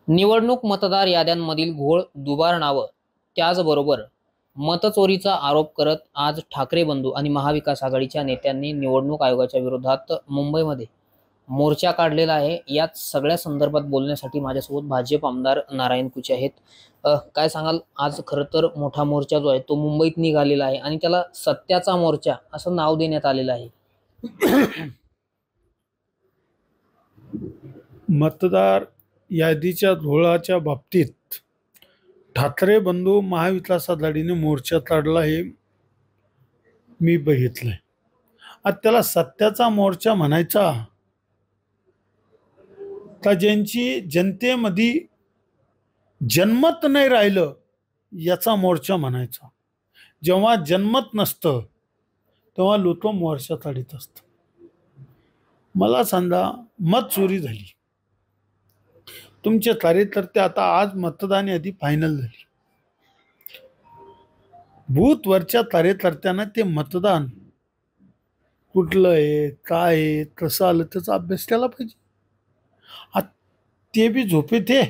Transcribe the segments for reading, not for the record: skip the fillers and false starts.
निवडणूक मतदार याद्यांमधील घोळ, दुबार नावं, त्याचबरोबर मतचोरीचा आरोप करत आज ठाकरे बंधू आणि महाविकास आघाडीच्या नेत्यांनी निवडणूक आयोगाच्या विरोधात मुंबईमध्ये मोर्चा काढलेला आहे। याच सगळ्या संदर्भात बोलण्यासाठी माझ्यासोबत भाजप आमदार नारायण कुचे आहेत। काय सांगाल, आज खरं तर मोठा मोर्चा जो आहे तो मुंबईत निघालेला आहे आणि त्याला सत्याचा मोर्चा असं नाव देण्यात आलेलं आहे। मतदार यादीच्या घोळाच्या बाबतीत ठाकरे बंधू महाविकास आघाडीने मोर्चा काढला हे मी बघितलंय। आता त्याला सत्याचा मोर्चा म्हणायचा का ज्यांची जनतेमध्ये जन्मत नाही राहिलं याचा मोर्चा म्हणायचा। जेव्हा जन्मत नसतं तेव्हा लोक मोर्चा काढत असतात। मला सांगा, मत चोरी झाली, तुमचे कार्यकर्ते आता आज मतदान यादी फायनल झाली, बूथवरच्या कार्यकर्त्यांना ते मतदान कुठलं आहे, काय आहे, कसं आलं त्याचा अभ्यास केला पाहिजे। ते बी झोपेत आहे।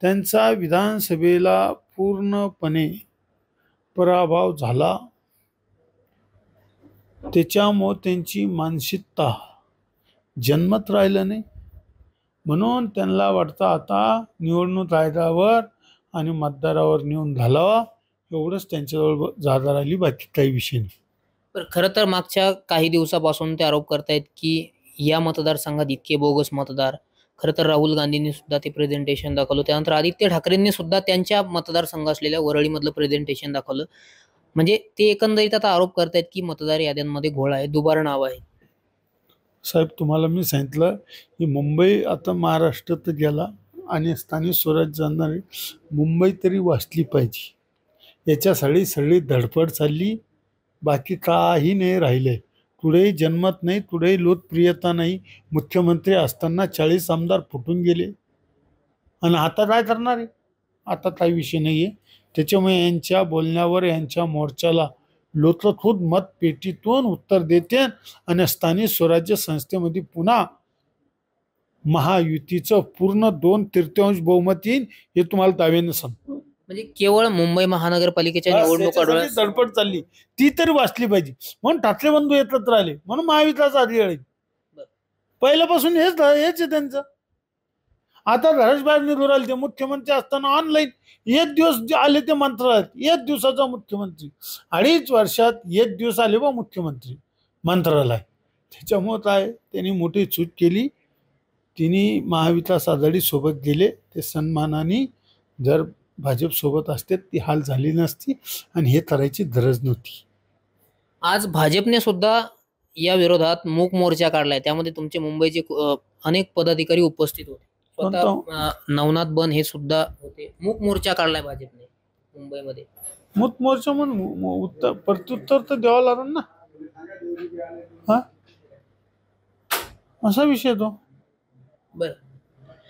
त्यांचा विधानसभेला पूर्णपणे पराभव झाला, त्याच्यामुळे त्यांची मानसिकता जन्मत राहिलं नाही, म्हणून त्यांना वाटतं आता निवडणूक आयोगावर आणि मतदारावर नेऊन घालावा, एवढंच त्यांच्याजवळ जागा राहिली, बाकी काही विषय नाही। पण खरं तर मागच्या काही दिवसापासून ते आरोप करतायत की या मतदारसंघात इतके बोगस मतदार। खरं तर राहुल गांधींनी सुद्धा ते प्रेझेंटेशन दाखवलं, त्यानंतर आदित्य ठाकरेंनी सुद्धा त्यांच्या मतदारसंघ असलेल्या वरळीमधलं प्रेझेंटेशन दाखवलं। म्हणजे ते एकंदरीत आता आरोप करतायत की मतदार याद्यांमध्ये घोळ आहे, दुबार नाव आहे। साहेब, तुम्हाला मी सांगितलं की मुंबई आता महाराष्ट्रात गेला आणि स्थानिक स्वराज्य जाणारी मुंबई तरी वाचली पाहिजे, याच्यासाठी सगळी धडपड चालली, बाकी काही नाही राहिले। कुठेही जन्मत नाही, कुठेही लोकप्रियता नाही। मुख्यमंत्री असताना 40 आमदार फुटून गेले आणि आता काय करणार आहे? आता काही विषय नाही आहे। त्याच्यामुळे यांच्या बोलण्यावर, यांच्या मोर्चाला लोक खुद मतपेटीतून उत्तर देते आणि स्थानिक स्वराज्य संस्थेमध्ये पुन्हा महायुतीचं पूर्ण 2/3 बहुमत येईल, हे तुम्हाला दाव्याने सांगतो। म्हणजे केवळ मुंबई महानगरपालिकेच्या निवडणुका धडपड चालली, ती तरी वाचली पाहिजे, म्हणून ठाकरे बंधू एकत्र आले, म्हणून महाविकास आघाडी पहिल्यापासून हेच आहे त्यांचं। आता घराबाहेर निघून राहिले, ते मुख्यमंत्री असताना ऑनलाईन एक दिवस आले ते मंत्रालयात, एक दिवसाचा मुख्यमंत्री, 2.5 वर्षात एक दिवस आले बा मुख्यमंत्री मंत्रालय। त्याच्यामुळे काय, त्यांनी मोठी चूक केली, तिने महाविकास आघाडी सोबत गेले, ते सन्मानाने जर भाजप सोबत असते ती हाल झाली नसती आणि हे करायची गरज नव्हती। आज भाजपने सुद्धा या विरोधात मूक मोर्चा काढलाय, त्यामध्ये तुमचे मुंबईचे अनेक पदाधिकारी उपस्थित होते, स्वतः नवनाथ बन हे सुद्धा होते। मूक मोर्चा काढलाय भाजपने मुंबईमध्ये। मूक मोर्चा म्हणून उत्तर प्रत्युत्तर तर द्यावं लागेल ना, हा असा विषय तो। बरं,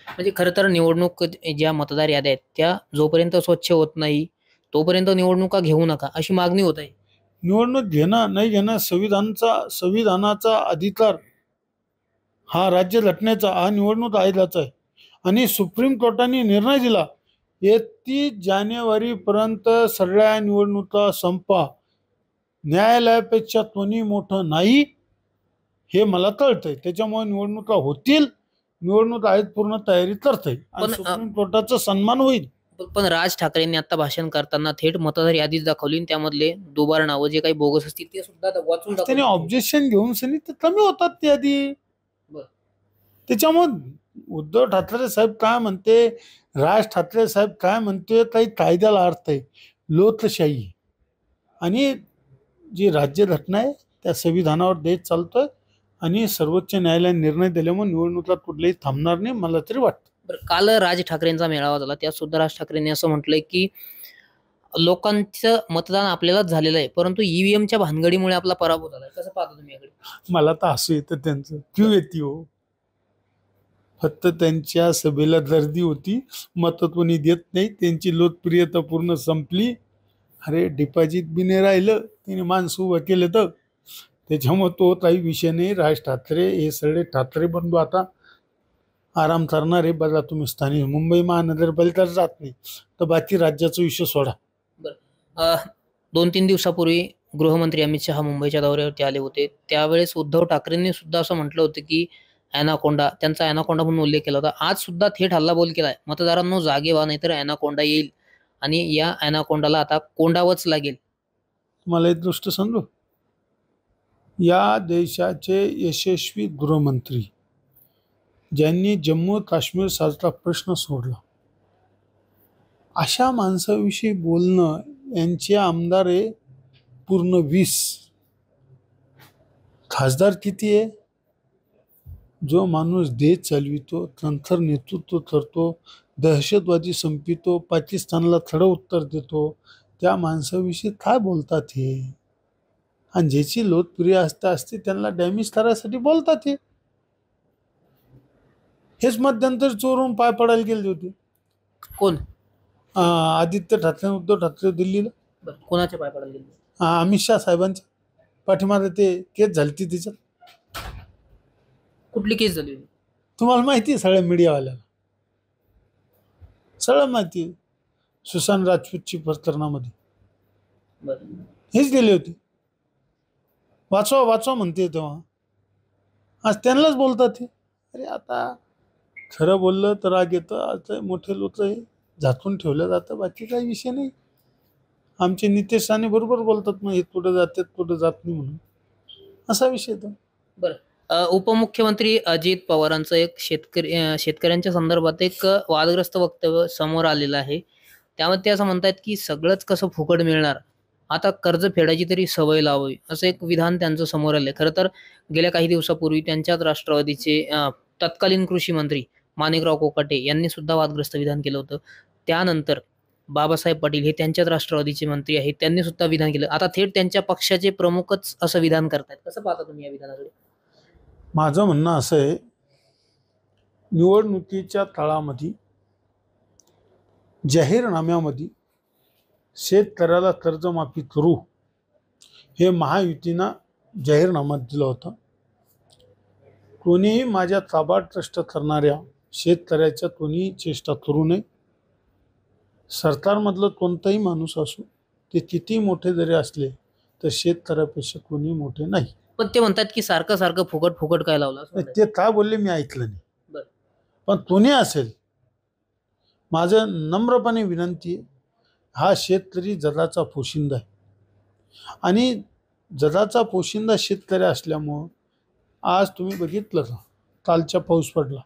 म्हणजे खरं तर निवडणूक ज्या मतदार याद्या आहेत त्या जोपर्यंत स्वच्छ होत नाही तोपर्यंत निवडणुका घेऊ नका अशी मागणी होत आहे। निवडणूक घेणं नाही घेणं संविधानाचा अधिकार हा राज्य घटनेचा, हा निवडणूक आयोगाचा आहे आणि सुप्रीम कोर्टाने निर्णय दिला 31 जानेवारीपर्यंत सगळ्या निवडणुका संपा, न्यायालयापेक्षा कोणी मोठं नाही हे मला कळतंय। त्याच्यामुळे निवडणुका होतील, निवडणूक आयोग पूर्ण तयारी करतंय आणि सुप्रीम कोर्टाचा सन्मान होईल। पण राज ठाकरेंनी आता भाषण करताना थेट मतदार यादीच दाखवली, त्यामधले दुबार नावं जे काही बोगस असतील ते सुद्धा वाचून त्याने ऑब्जेक्शन घेऊन सनी ते कमी होतात ते आधी। त्याच्यामुळे उद्धव ठाकरे साहेब काय म्हणते, राज ठाकरे साहेब काय म्हणते, काही कायद्याला अर्थ आहे, लोकशाही आणि जी राज्य घटना आहे त्या संविधानावर देश चालतोय आणि सर्वोच्च न्यायालयाने निर्णय दिल्यामुळे निवडणुका कुठलेही थांबणार नाही, मला तरी वाटतं। काल राज ठाकरेंचा मेळावा झाला, त्यात सुद्धा राज ठाकरेंनी असं म्हटलंय की लोकांचं मतदान आपल्यालाच झालेलं आहे, परंतु ईव्हीएमच्या भानगडीमुळे आपला पराभव झालाय। कसं पाहता तुम्ही याकडे? मला तर हसू येतं त्यांचं, क्यू येते हो। फक्त त्यांच्या सभेला गर्दी होती, मत कोणी देत नाही, त्यांची लोकप्रियता पूर्ण संपली। अरे डिपॉझिट बी नाही राहिलं, तिने माणसं उभं केलं तर त्याच्यामुळे तो काही विषय नाही। राज ठाकरे हे सगळे ठाकरे बंधू आता आराम करणारे बघा तुम्ही स्थानिक मुंबई महानगरपालिका जात नाही तर बाकी राज्याचा विषय सोडा. बरं 2-3 दिवसापूर्वी गृहमंत्री अमित शहा मुंबईच्या दौऱ्यावरती आले होते. त्यावेळेस उद्धव ठाकरेंनी सुद्धा असं म्हटलं होतं की ॲनाकोंडा, त्यांचा ॲनाकोंडा म्हणून उल्लेख केला होता. आज सुद्धा थेट हल्लाबोल केलाय. मतदारांनो जागे व्हा, नाहीतर ॲनाकोंडा येईल आणि या ॲनाकोंडाला आता कोंडावंच लागेल. तुम्हाला एक गोष्ट सांगू, या देशाचे यशस्वी गृहमंत्री ज्यांनी जम्मू काश्मीर सारखा प्रश्न सोडला, अशा माणसाविषयी बोलणं, यांचे आमदार आहे पूर्ण 20, खासदार किती आहे? जो माणूस देश चालवितो, नंतर नेतृत्व करतो, दहशतवादी संपितो, पाकिस्तानला खडं उत्तर देतो, त्या माणसाविषयी काय बोलतात हे? आणि ज्याची लोकप्रिय असते त्यांना डॅमेज करायसाठी बोलतात हे. हेच मध्यंतर चोरून पाय पडायला गेले होते. कोण? आदित्य ठाकरे, उद्धव ठाकरे दिल्लीला. बरं, कोणाच्या पाय पडायला गेले? अमित शहा साहेबांच्या पाठीमागे ते केस झाली ती तिच्यात. कुठली केस झाली होती? तुम्हाला माहिती आहे, सगळ्या मीडियावाल्याला सगळं माहिती आहे. सुशांत राजपूतची प्रकरणामध्ये बरं, हेच गेले होते. वाचवा वाचवा म्हणते तेव्हा, आज त्यांनाच बोलतात हे. अरे आता खरं बोललं तर राग येतं. आता मोठे लोक हे झाकून ठेवलं जातं, बाकी काही विषय नाही. आमचे नितेश राणे बरोबर बोलतात, मग हे पुढे जातात पुढे जात नाही म्हणून, असा विषय तो. बरं, उपमुख्यमंत्री अजित पवारांचं एक शेतकऱ्यांच्या संदर्भात एक वादग्रस्त वक्तव्य समोर आलेलं आहे. त्यामध्ये ते असं म्हणतात की सगळंच कसं फुकट मिळणार, आता कर्ज फेडायची तरी सवय लावावी, असं एक विधान त्यांचं समोर आलंय. खरं तर गेल्या काही दिवसापूर्वी त्यांच्याच राष्ट्रवादीचे तत्कालीन कृषी मंत्री माणिकराव कोकाटे यांनी सुद्धा वादग्रस्त विधान केलं होतं. त्यानंतर बाबासाहेब पाटील हे त्यांच्याच राष्ट्रवादीचे मंत्री आहेत, त्यांनी सुद्धा विधान केलं. आता थेट त्यांच्या पक्षाचे प्रमुखच असं विधान करतायत. कसं पाहता तुम्ही या विधानाकडे? माझं म्हणणं असं आहे, निवडणुकीच्या काळामध्ये जाहीरनाम्यामध्ये शेतकऱ्याला कर्जमाफी करू हे महायुतीनं जाहीरनामा दिला होता. कोणीही माझ्या ताबाड कष्ट करणाऱ्या शेतकऱ्याच्या कोणीही चेष्टा करू नये. सरकारमधलं कोणताही माणूस असो, ते किती मोठे जरी असले तर शेतकऱ्यापेक्षा कोणी मोठे नाही. पण ते म्हणतात की सारखं सारखं फुकट फुकट काय लावलं असं म्हणतात. ते काय बोलले मी ऐकलं नाही. बरं. पण कोणी असेल, माझं नम्रपणे विनंती आहे, हा शेतकरी जगाचा पोशिंदा आहे आणि जगाचा पोशिंदा शेतकरी असल्यामुळं आज तुम्ही बघितलं का, कालचा पाऊस पडला,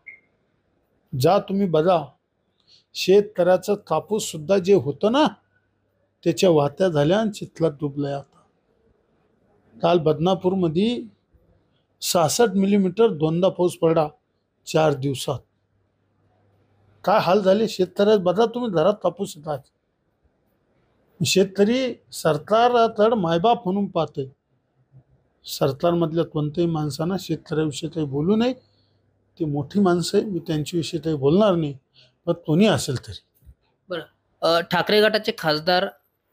जा तुम्ही बघा, शेतकऱ्याचं कापूस सुद्धा जे होतं ना त्याच्या वात्या झाल्या आणि चिखलात डुबलंय. आता काल बदनापूरमध्ये 66 मिलीमीटर दोनदा पाऊस पडला 4 दिवसात. काय हाल झाले शेतकऱ्यात बघा तुम्ही. घरात कापूस येतात, शेतकरी सरकारकडे मायबाप म्हणून पाहतोय. सरकारमधल्या कोणत्याही माणसानं शेतकऱ्याविषयी काही बोलू नये. ती मोठी माणसं आहे, मी त्यांच्याविषयी काही बोलणार नाही, पण कोणी असेल तरी. बरं, ठाकरे गटाचे खासदार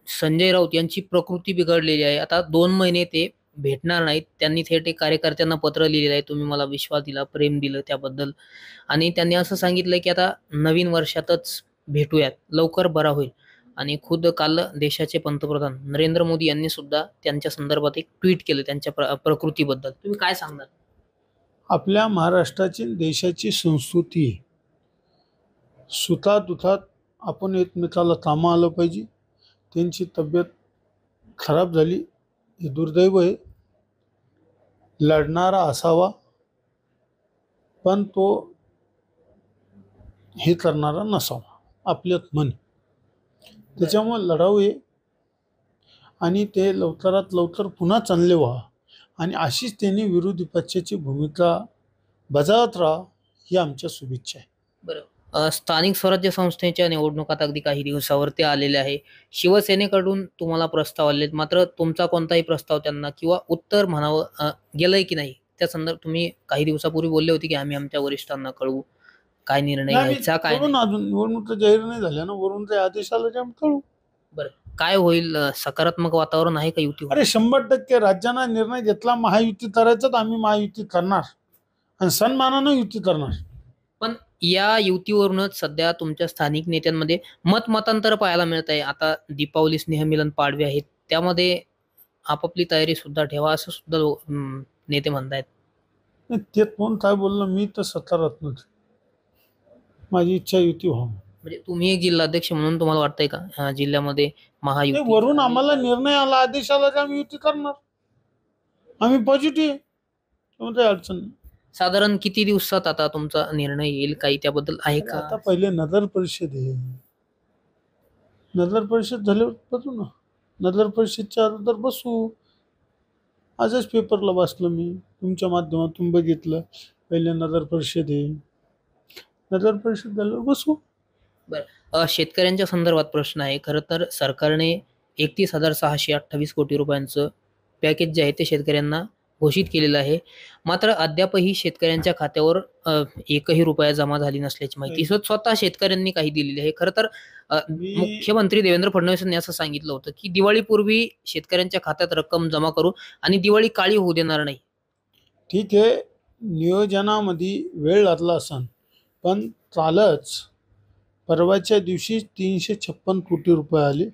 संजय राऊत यांची प्रकृती बिघडलेली आहे. आता 2 महिने ते भेटणार नाहीत. त्यांनी थेट एक कार्यकर्त्यांना पत्र लिहिलेलं आहे. तुम्ही मला विश्वास दिला, प्रेम दिलं त्याबद्दल. आणि त्यांनी असं सांगितलं की आता नवीन वर्षातच भेटूयात, लवकर बरा होईल. आणि खुद काल देशाचे पंतप्रधान नरेंद्र मोदी यांनी सुद्धा त्यांच्या संदर्भात एक ट्विट केलं त्यांच्या प्रकृतीबद्दल. तुम्ही काय सांगणार? आपल्या महाराष्ट्राची देशाची संस्कृती आहे, सुतादुतात आपण एकमेकाला कामं आलं पाहिजे. त्यांची तब्येत खराब झाली हे दुर्दैव आहे. लढणारा असावा, पण तो हे करणारा नसावा, आपल्यात मन. त्याच्यामुळे लढाऊ आहे आणि ते लवकरात लवकर पुन्हा चांगले व्हा आणि अशीच त्यांनी विरोधी पक्षाची भूमिका बजावत राहा, ही आमच्या शुभेच्छा आहे. बरं, स्थानिक स्वराज्य संस्थेच्या निवडणुकात अगदी काही दिवसावरती आलेल्या आहे. शिवसेनेकडून तुम्हाला प्रस्ताव आलेत, मात्र तुमचा कोणताही प्रस्ताव त्यांना किंवा उत्तर म्हणावं गेलंय की नाही, त्या संदर्भात तुम्ही काही दिवसापूर्वी बोलले होते की आम्ही आमच्या वरिष्ठांना कळवू काय निर्णय घ्यायचा काय नाही. अजून निवडणूक जाहीर नाही झाल्या ना, वरून ते आदेश आला जे आम्ही कळू. बरं, काय होईल? सकारात्मक वातावरण आहे का युती? अरे 100% राज्यांना निर्णय घेतला महायुती करायचं, तर आम्ही महायुती करणार आणि सन्मानानं युती करणार. पण या युतीवरूनच सध्या तुमच्या स्थानिक नेत्यांमध्ये मतांतर पाहायला मिळत आहे. आता दीपावली स्नेहमिलन पाडवे आहेत, त्यामध्ये आपापली तयारी सुद्धा ठेवा असं सुद्धा नेते म्हणतायत. नाही, ते कोण काय बोललं, मी तर सत्तारात नव्हते. माझी इच्छा युती व्हावं. म्हणजे तुम्ही एक जिल्हाध्यक्ष म्हणून तुम्हाला वाटतंय का जिल्ह्यामध्ये नाही, महायुती वरून आम्हाला निर्णय आला, आदेश आला की आम्ही युती करणार. आम्ही पॉझिटिव्ह आहे, त्यामुळे काही अडचण नाही. साधारण किती दिवसात आता तुमचा निर्णय येईल, काही त्याबद्दल आहे का? आता पहिले नगर परिषद आहे, नगर परिषद झाल्यावर बसू ना. नगर परिषदच्या अगोदर बसू. आजच पेपरला वाचलं, मी तुमच्या माध्यमातून बघितलं. पहिले नगर परिषद आहे, नगर परिषद झाल्यावर बसू. शेतकऱ्यांच्या संदर्भात प्रश्न आहे. खरं तर सरकारने 31,628 कोटी रुपयांचं पॅकेज जे आहे ते शेतकऱ्यांना घोषित केलेलं आहे. मात्र अद्यापही शेतकऱ्यांच्या खात्यावर एकही रुपया जमा झाली नसल्याची माहिती स्वतः शेतकऱ्यांनी काही दिलेली आहे. खरं तर मुख्यमंत्री देवेंद्र फडणवीस यांनी असं सांगितलं होतं की दिवाळीपूर्वी शेतकऱ्यांच्या खात्यात रक्कम जमा करू आणि दिवाळी काळी होऊ देणार नाही. ठीक आहे, नियोजनामध्ये वेळ लागला असन, पण चालच. परवाच्या दिवशी 356 कोटी रुपये आले,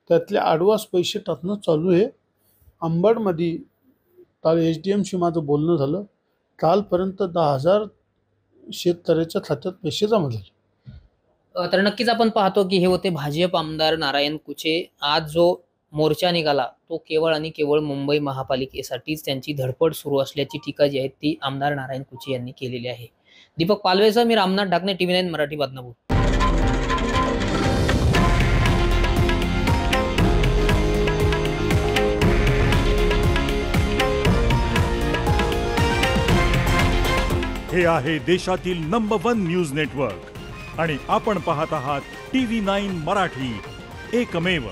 त्यातले ॲडव्हान्स पैसे टाकणं चालू आहे. अंबडमध्ये काल SDMशी माझं बोलणं झालं, कालपर्यंत 10,000 शेतकऱ्याच्या खात्यात पैसे जमा झाले. तर नक्कीच आपण पाहतो की हे होते भाजप आमदार नारायण कुचे. आज जो मोर्चा निघाला तो केवळ आणि केवळ मुंबई महापालिकेसाठीच त्यांची धडपड सुरू असल्याची टीका जी आहे ती आमदार नारायण कुचे यांनी केलेली आहे. दीपक पालवेसह मी रामनाथ ढाकणे, TV9 मराठी बदनापूर. हे आहे देशातील नंबर 1 न्यूज नेटवर्क आणि आपण पाहत आहात TV9 मराठी, एकमेव.